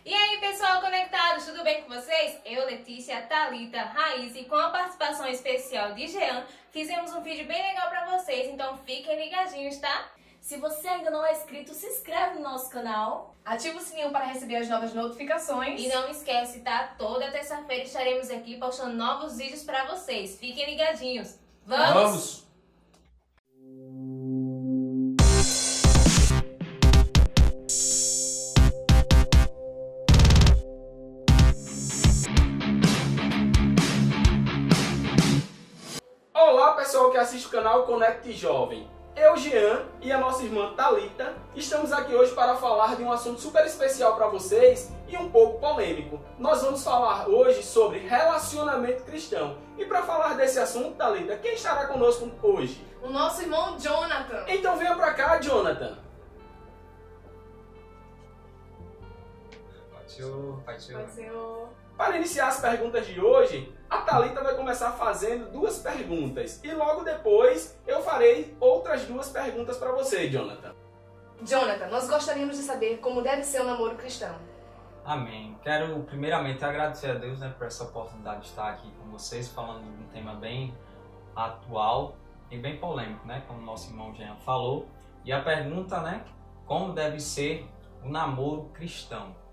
E aí, pessoal conectados, tudo bem com vocês? Eu, Letícia, Thalita, Raíssa e com a participação especial de Jean, fizemos um vídeo bem legal pra vocês, então fiquem ligadinhos, tá? Se você ainda não é inscrito, se inscreve no nosso canal. Ativa o sininho para receber as novas notificações. E não esquece, tá? Toda terça-feira estaremos aqui postando novos vídeos pra vocês. Fiquem ligadinhos. Vamos! Olá pessoal que assiste o canal Conecte Jovem. Eu, Jean, e a nossa irmã Thalita estamos aqui hoje para falar de um assunto super especial para vocês e um pouco polêmico. Nós vamos falar hoje sobre relacionamento cristão. E para falar desse assunto, Thalita, quem estará conosco hoje? O nosso irmão Jonathan. Então venha para cá, Jonathan. Para iniciar as perguntas de hoje, a Thalita vai começar fazendo duas perguntas e logo depois eu farei outras duas perguntas para você, Jonathan. Jonathan, nós gostaríamos de saber como deve ser o namoro cristão. Amém. Quero primeiramente agradecer a Deus, por essa oportunidade de estar aqui com vocês falando de um tema bem atual e bem polêmico, como o nosso irmão Jean falou. E a pergunta, como deve ser o namoro cristão?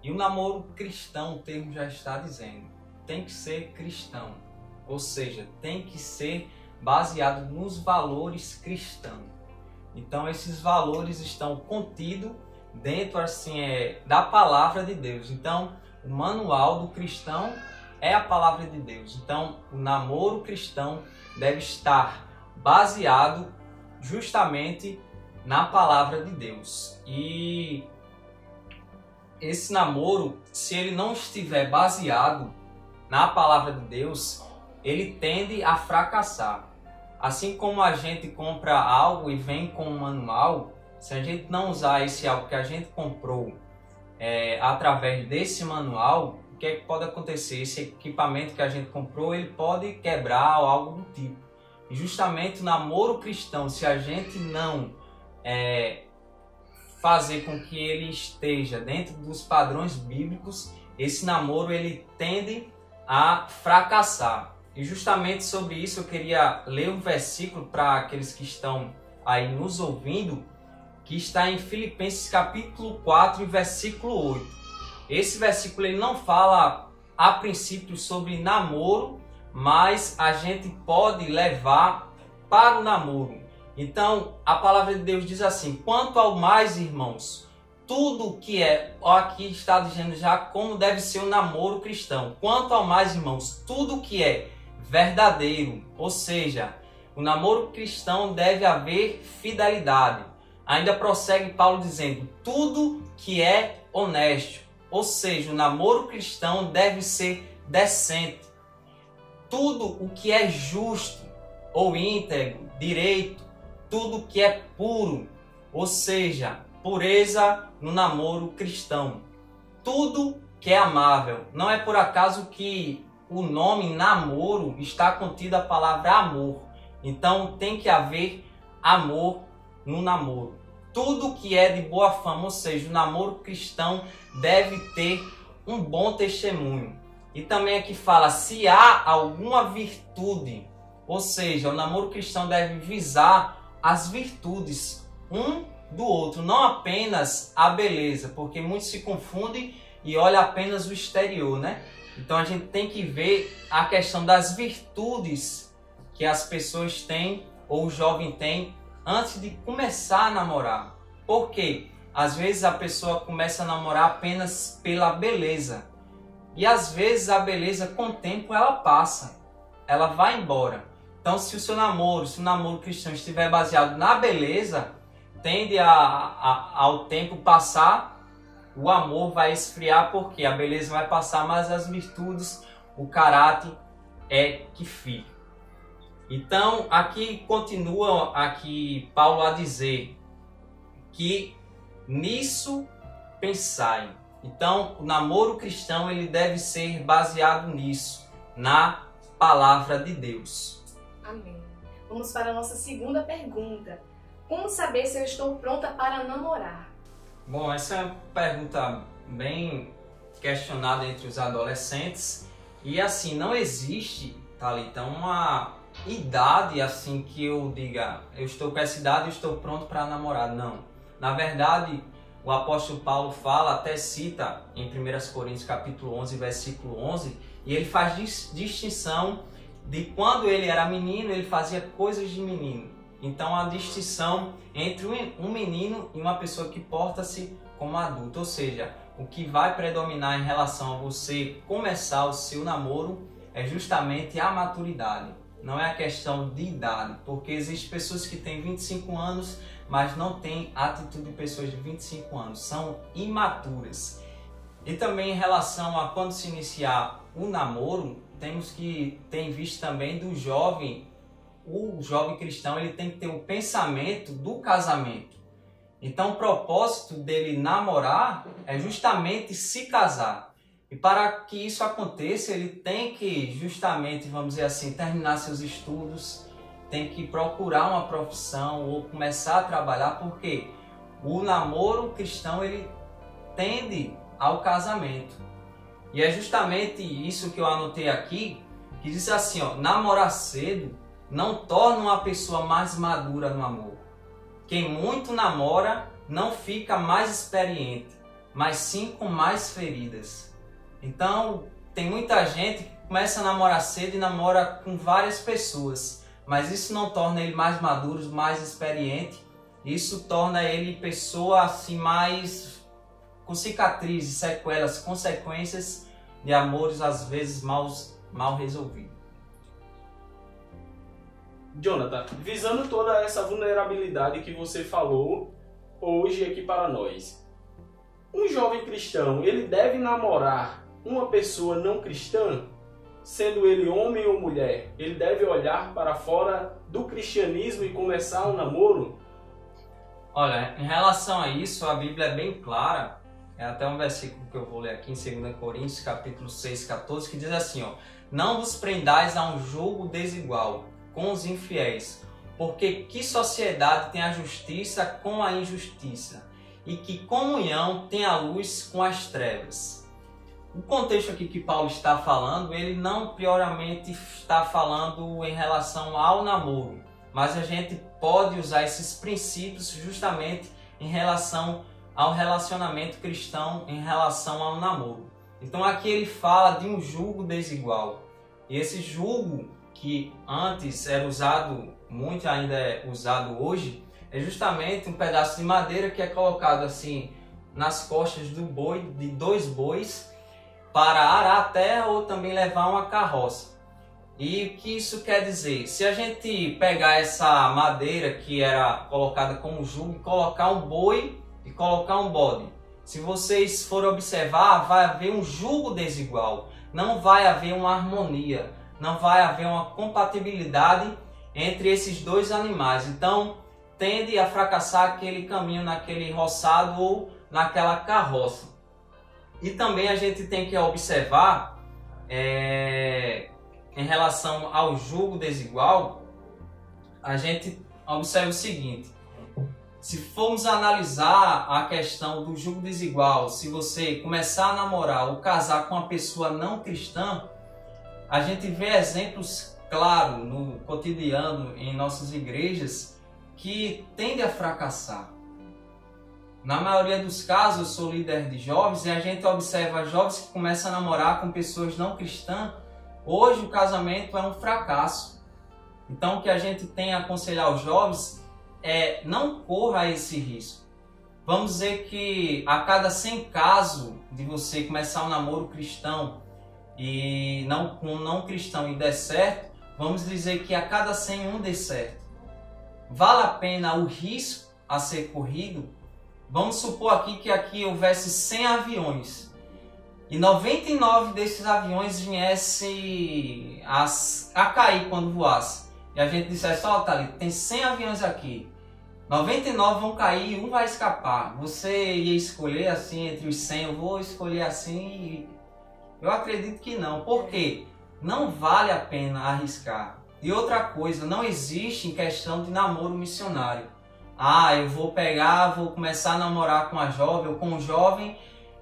E o namoro cristão, o termo já está dizendo, tem que ser cristão, ou seja, tem que ser baseado nos valores cristãos. Então esses valores estão contidos dentro da palavra de Deus. Então o manual do cristão é a palavra de Deus. Então o namoro cristão deve estar baseado justamente na palavra de Deus. E esse namoro, se ele não estiver baseado na palavra de Deus, ele tende a fracassar. Assim como a gente compra algo e vem com um manual, se a gente não usar esse algo que a gente comprou através desse manual, o que é que pode acontecer? Esse equipamento que a gente comprou, ele pode quebrar ou algo do tipo. E justamente o namoro cristão, se a gente não fazer com que ele esteja dentro dos padrões bíblicos, esse namoro ele tende a fracassar. E justamente sobre isso eu queria ler um versículo para aqueles que estão aí nos ouvindo, que está em Filipenses capítulo 4 e versículo 8. Esse versículo ele não fala a princípio sobre namoro, mas a gente pode levar para o namoro. Então, a palavra de Deus diz assim: quanto ao mais, irmãos, tudo que aqui está dizendo já como deve ser o namoro cristão. Quanto ao mais, irmãos, tudo que é verdadeiro, ou seja, o namoro cristão deve haver fidelidade. Ainda prossegue Paulo dizendo, tudo que é honesto, ou seja, o namoro cristão deve ser decente. Tudo o que é justo ou íntegro, direito, tudo que é puro, ou seja, pureza no namoro cristão. Tudo que é amável. Não é por acaso que o nome namoro está contido a palavra amor. Então tem que haver amor no namoro. Tudo que é de boa fama, ou seja, o namoro cristão deve ter um bom testemunho. E também aqui fala, se há alguma virtude, ou seja, o namoro cristão deve visar as virtudes um do outro, não apenas a beleza, porque muitos se confundem e olham apenas o exterior, Então a gente tem que ver a questão das virtudes que as pessoas têm ou o jovem tem antes de começar a namorar. Porque às vezes a pessoa começa a namorar apenas pela beleza. E às vezes a beleza com o tempo ela passa, ela vai embora. Então se o namoro cristão estiver baseado na beleza, tende ao tempo passar, o amor vai esfriar porque a beleza vai passar, mas as virtudes, o caráter é que fica. Então aqui continua Paulo a dizer que nisso pensai. Então o namoro cristão ele deve ser baseado nisso, na palavra de Deus. Amém. Vamos para a nossa segunda pergunta. Como saber se eu estou pronta para namorar? Bom, essa é uma pergunta bem questionado entre os adolescentes. E assim, não existe, Thalita, uma idade assim que eu diga, eu estou com essa idade e estou pronto para namorar. Não. Na verdade, o apóstolo Paulo fala, até cita em 1 Coríntios capítulo 11, versículo 11, e ele faz distinção de quando ele era menino, ele fazia coisas de menino. Então, a distinção entre um menino e uma pessoa que porta-se como adulto. Ou seja, o que vai predominar em relação a você começar o seu namoro é justamente a maturidade. Não é a questão de idade, porque existem pessoas que têm 25 anos, mas não têm atitude de pessoas de 25 anos, são imaturas. E também em relação a quando se iniciar o namoro, tem visto também do jovem, o jovem cristão, ele tem que ter o pensamento do casamento. Então o propósito dele namorar é justamente se casar. E para que isso aconteça, ele tem que justamente, vamos dizer assim, terminar seus estudos, tem que procurar uma profissão ou começar a trabalhar, porque o namoro cristão ele tende ao casamento. E é justamente isso que eu anotei aqui, que diz assim, ó, namorar cedo não torna uma pessoa mais madura no amor. Quem muito namora não fica mais experiente, mas sim com mais feridas. Então, tem muita gente que começa a namorar cedo e namora com várias pessoas, mas isso não torna ele mais maduro, mais experiente. Isso torna ele pessoa assim mais com cicatrizes, sequelas, consequências de amores às vezes mal resolvidos. Jonathan, visando toda essa vulnerabilidade que você falou hoje aqui para nós, um jovem cristão, ele deve namorar uma pessoa não cristã? Sendo ele homem ou mulher, ele deve olhar para fora do cristianismo e começar um namoro? Olha, em relação a isso, a Bíblia é bem clara. É até um versículo que eu vou ler aqui em 2 Coríntios, capítulo 6, 14, que diz assim, ó, não vos prendais a um jugo desigual com os infiéis, porque que sociedade tem a justiça com a injustiça? E que comunhão tem a luz com as trevas? O contexto aqui que Paulo está falando, ele não prioramente está falando em relação ao namoro, mas a gente pode usar esses princípios justamente em relação ao relacionamento cristão, em relação ao namoro. Então aqui ele fala de um jugo desigual. E esse jugo que antes era usado, muito ainda é usado hoje, é justamente um pedaço de madeira que é colocado assim nas costas do boi, de dois bois, para arar a terra ou também levar uma carroça. E o que isso quer dizer? Se a gente pegar essa madeira que era colocada como jugo e colocar um boi e colocar um bode, se vocês forem observar, vai haver um jugo desigual, não vai haver uma harmonia, não vai haver uma compatibilidade entre esses dois animais. Então tende a fracassar aquele caminho naquele roçado ou naquela carroça. E também a gente tem que observar, em relação ao jugo desigual, a gente observa o seguinte, se formos analisar a questão do jugo desigual, se você começar a namorar ou casar com uma pessoa não cristã, a gente vê exemplos claros no cotidiano, em nossas igrejas, que tendem a fracassar. Na maioria dos casos, eu sou líder de jovens e a gente observa jovens que começam a namorar com pessoas não cristãs. Hoje o casamento é um fracasso. Então o que a gente tem a aconselhar aos jovens é não corra esse risco. Vamos dizer que a cada 100 casos de você começar um namoro cristão e com um não cristão e der certo, vamos dizer que a cada 100 um dê certo. Vale a pena o risco a ser corrido? Vamos supor aqui que aqui houvesse 100 aviões e 99 desses aviões viessem a cair quando voasse. E a gente dissesse, ó, Thalita, tem 100 aviões aqui, 99 vão cair e um vai escapar. Você ia escolher assim entre os 100, eu vou escolher assim? Eu acredito que não. Por quê? Não vale a pena arriscar. E outra coisa, não existe em questão de namoro missionário. Ah, eu vou começar a namorar com a jovem ou com um jovem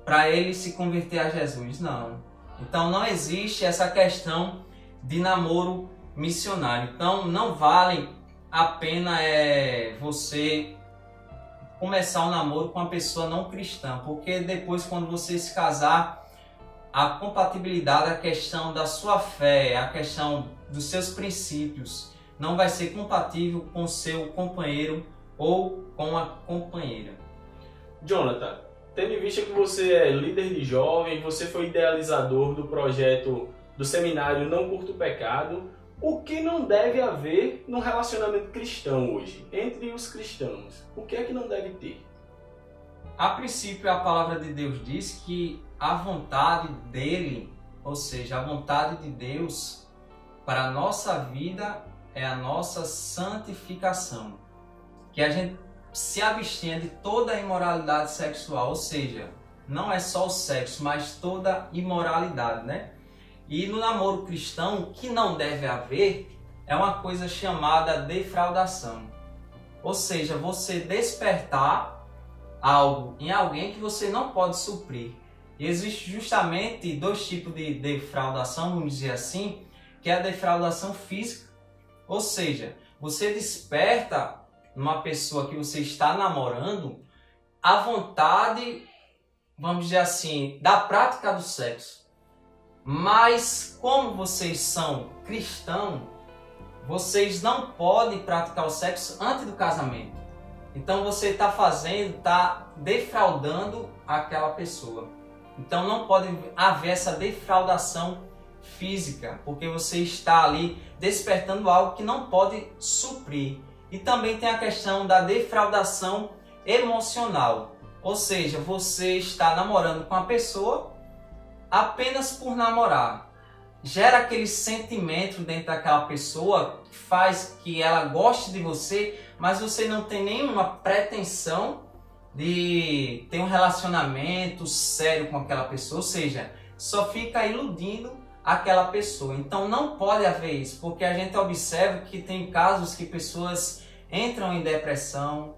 para ele se converter a Jesus. Não. Então não existe essa questão de namoro missionário. Então não vale a pena você começar um namoro com uma pessoa não cristã, porque depois, quando você se casar, a compatibilidade, a questão da sua fé, a questão dos seus princípios não vai ser compatível com o seu companheiro ou com a companheira. Jonathan, tendo em vista que você é líder de jovem, você foi idealizador do projeto do seminário Não Curto Pecado, o que não deve haver num relacionamento cristão hoje, entre os cristãos? O que é que não deve ter? A princípio, a palavra de Deus diz que a vontade dele, ou seja, a vontade de Deus para a nossa vida é a nossa santificação. Que a gente se abstenha de toda a imoralidade sexual, ou seja, não é só o sexo, mas toda imoralidade, né? E no namoro cristão, o que não deve haver é uma coisa chamada defraudação. Ou seja, você despertar algo em alguém que você não pode suprir. E existe justamente dois tipos de defraudação, vamos dizer assim, que é a defraudação física. Ou seja, você desperta numa pessoa que você está namorando a vontade, vamos dizer assim, da prática do sexo. Mas como vocês são cristãos, vocês não podem praticar o sexo antes do casamento. Então você está defraudando aquela pessoa. Então não pode haver essa defraudação física, porque você está ali despertando algo que não pode suprir. E também tem a questão da defraudação emocional. Ou seja, você está namorando com a pessoa apenas por namorar. Gera aquele sentimento dentro daquela pessoa que faz que ela goste de você, mas você não tem nenhuma pretensão de ter um relacionamento sério com aquela pessoa, ou seja, só fica iludindo aquela pessoa. Então não pode haver isso, porque a gente observa que tem casos que pessoas entram em depressão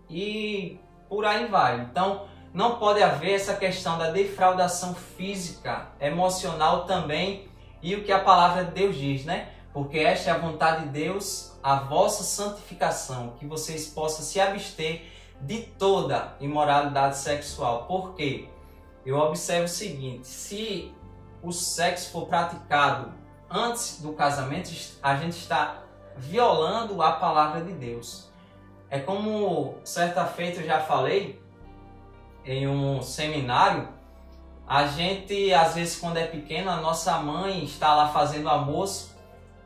e por aí vai. Então não pode haver essa questão da defraudação física, emocional também, e o que a palavra de Deus diz, né? Porque esta é a vontade de Deus, a vossa santificação, que vocês possam se abster de toda imoralidade sexual. Por quê? Eu observo o seguinte: se o sexo for praticado antes do casamento, a gente está violando a palavra de Deus. É como certa feita eu já falei em um seminário, a gente às vezes quando é pequeno, a nossa mãe está lá fazendo almoço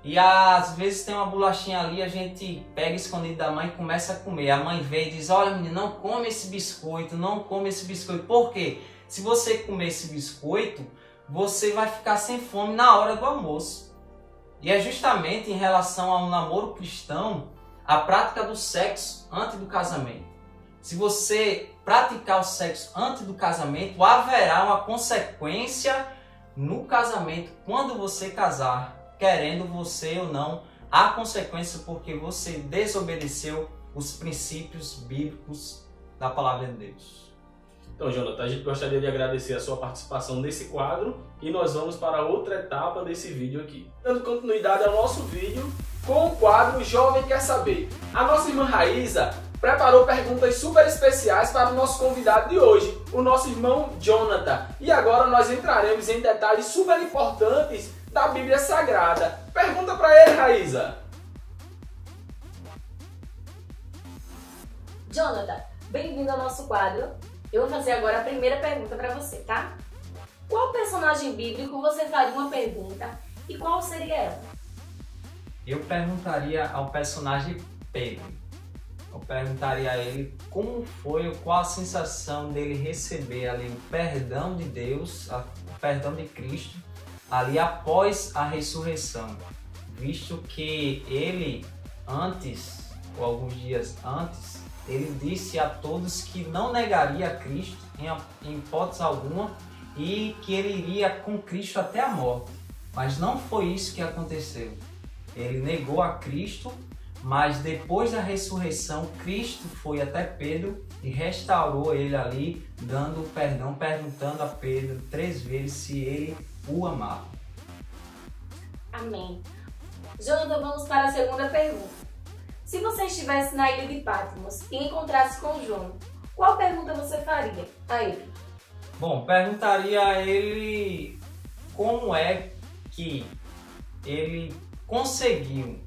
e às vezes tem uma bolachinha ali, a gente pega escondido da mãe e começa a comer. A mãe vem e diz: olha menino, não come esse biscoito, não come esse biscoito. Por quê? Se você comer esse biscoito, você vai ficar sem fome na hora do almoço. E é justamente em relação a um namoro cristão, a prática do sexo antes do casamento. Se você praticar o sexo antes do casamento, haverá uma consequência no casamento quando você casar, querendo você ou não, há consequência porque você desobedeceu os princípios bíblicos da palavra de Deus. Então, Jonathan, a gente gostaria de agradecer a sua participação nesse quadro e nós vamos para outra etapa desse vídeo aqui. Dando continuidade ao nosso vídeo com o quadro Jovem Quer Saber. A nossa irmã Raíza preparou perguntas super especiais para o nosso convidado de hoje, o nosso irmão Jonathan. E agora nós entraremos em detalhes super importantes da Bíblia Sagrada. Pergunta para ele, Raíza. Jonathan, bem-vindo ao nosso quadro. Eu vou fazer agora a primeira pergunta para você, tá? Qual personagem bíblico você faria uma pergunta e qual seria ela? Eu perguntaria ao personagem Pedro. Eu perguntaria a ele como foi, qual a sensação dele receber ali o perdão de Deus, o perdão de Cristo, ali após a ressurreição. Visto que ele antes, ou alguns dias antes, ele disse a todos que não negaria a Cristo em hipótese alguma e que ele iria com Cristo até a morte. Mas não foi isso que aconteceu. Ele negou a Cristo, mas depois da ressurreição, Cristo foi até Pedro e restaurou ele ali, dando perdão, perguntando a Pedro 3 vezes se ele o amava. Amém. Jonathan, vamos para a segunda pergunta. Se você estivesse na ilha de Patmos e encontrasse com João, qual pergunta você faria a ele? Bom, perguntaria a ele como é que ele conseguiu,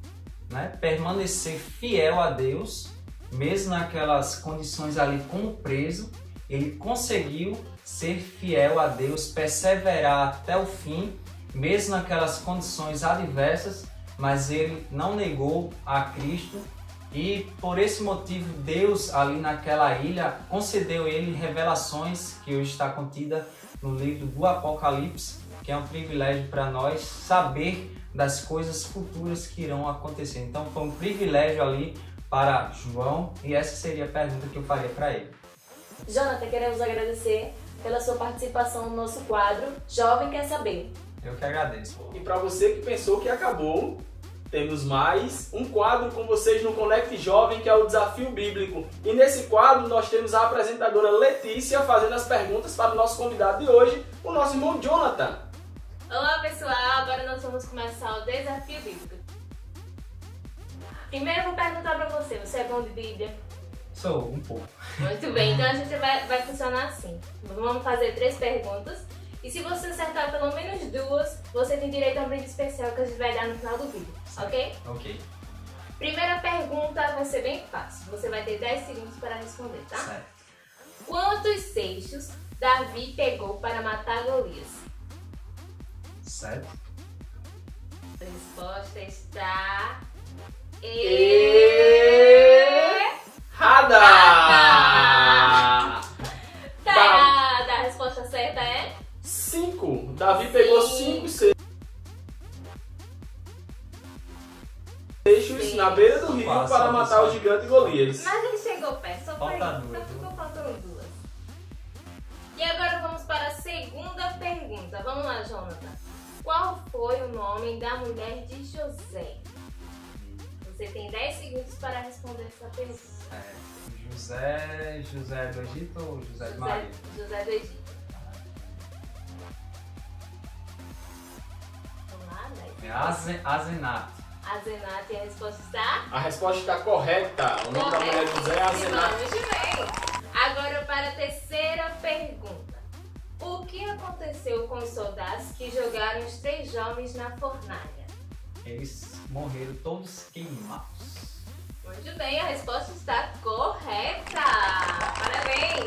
né, permanecer fiel a Deus, mesmo naquelas condições ali como preso, ele conseguiu ser fiel a Deus, perseverar até o fim, mesmo naquelas condições adversas, mas ele não negou a Cristo e por esse motivo Deus ali naquela ilha concedeu a ele revelações que hoje está contida no livro do Apocalipse, que é um privilégio para nós saber das coisas futuras que irão acontecer. Então foi um privilégio ali para João e essa seria a pergunta que eu faria para ele. Jonathan, queremos agradecer pela sua participação no nosso quadro Jovem Quer Saber. Eu que agradeço. E para você que pensou que acabou, temos mais um quadro com vocês no Conect Jovem, que é o Desafio Bíblico. E nesse quadro nós temos a apresentadora Letícia fazendo as perguntas para o nosso convidado de hoje, o nosso irmão Jonathan. Olá pessoal, agora nós vamos começar o Desafio Bíblico. Primeiro eu vou perguntar pra você é bom de Bíblia? Sou um pouco. Muito bem, então a gente vai funcionar assim. Vamos fazer 3 perguntas e se você acertar pelo menos 2, você tem direito a um brinde especial que a gente vai dar no final do vídeo, ok? Ok. Primeira pergunta vai ser bem fácil, você vai ter 10 segundos para responder, tá? Certo. Quantos seixos Davi pegou para matar Golias? Certo. A resposta está... Errada! Tá errada! A resposta certa é... 5. Davi pegou 5 seixos na beira do rio Passa, para matar o gigante Golias. Mas ele chegou perto, só foi Falta isso, duas, só ficou faltando 2. E agora vamos para a segunda pergunta. Vamos lá, Jonathan. Qual foi o nome da mulher de José? Você tem 10 segundos para responder essa pergunta. José do Egito ou José de Maria? José do Egito. Vamos lá, 10 segundos. Azenato. Azenate, a resposta está... A resposta está correta. O nome da mulher de José é Azenato. Muito bem. Agora para a terceira pergunta. O que aconteceu com os soldados que jogaram os 3 jovens na fornalha? Eles morreram todos queimados. Muito bem, a resposta está correta. Parabéns.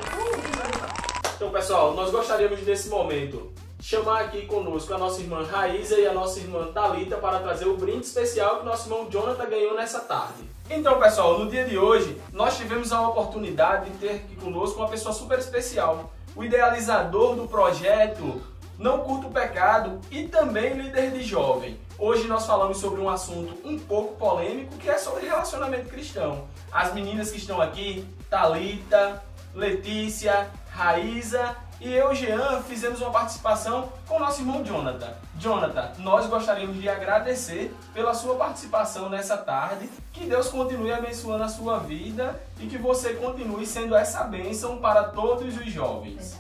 Então, pessoal, nós gostaríamos nesse momento chamar aqui conosco a nossa irmã Raíza e a nossa irmã Thalita para trazer o brinde especial que nosso irmão Jonathan ganhou nessa tarde. Então, pessoal, no dia de hoje, nós tivemos a oportunidade de ter aqui conosco uma pessoa super especial, o idealizador do projeto Não Curta o Pecado e também líder de jovem. Hoje nós falamos sobre um assunto um pouco polêmico, que é sobre relacionamento cristão. As meninas que estão aqui, Thalita, Letícia, Raíza e eu, Jean, fizemos uma participação com o nosso irmão Jonathan. Jonathan, nós gostaríamos de agradecer pela sua participação nessa tarde, que Deus continue abençoando a sua vida e que você continue sendo essa bênção para todos os jovens.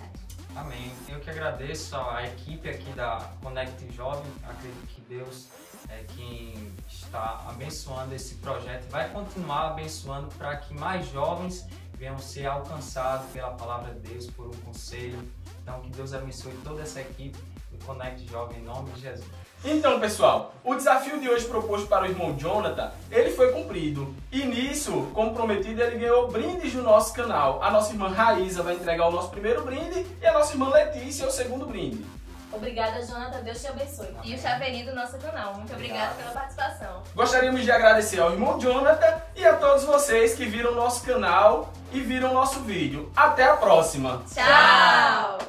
Amém. Eu que agradeço a equipe aqui da Conect Jovem. Acredito que Deus é quem está abençoando esse projeto e vai continuar abençoando para que mais jovens venham ser alcançados pela palavra de Deus, por um conselho. Então, que Deus abençoe toda essa equipe do Conect Jovem, em nome de Jesus. Então, pessoal, o desafio de hoje proposto para o irmão Jonathan, ele foi cumprido. E nisso, como prometido, ele ganhou brindes no nosso canal. A nossa irmã Raíza vai entregar o nosso primeiro brinde e a nossa irmã Letícia o segundo brinde. Obrigada, Jonathan. Deus te abençoe. E o chaveirinho do nosso canal. Muito obrigada pela participação. Gostaríamos de agradecer ao irmão Jonathan e a todos vocês que viram o nosso canal e viram o nosso vídeo. Até a próxima! Tchau!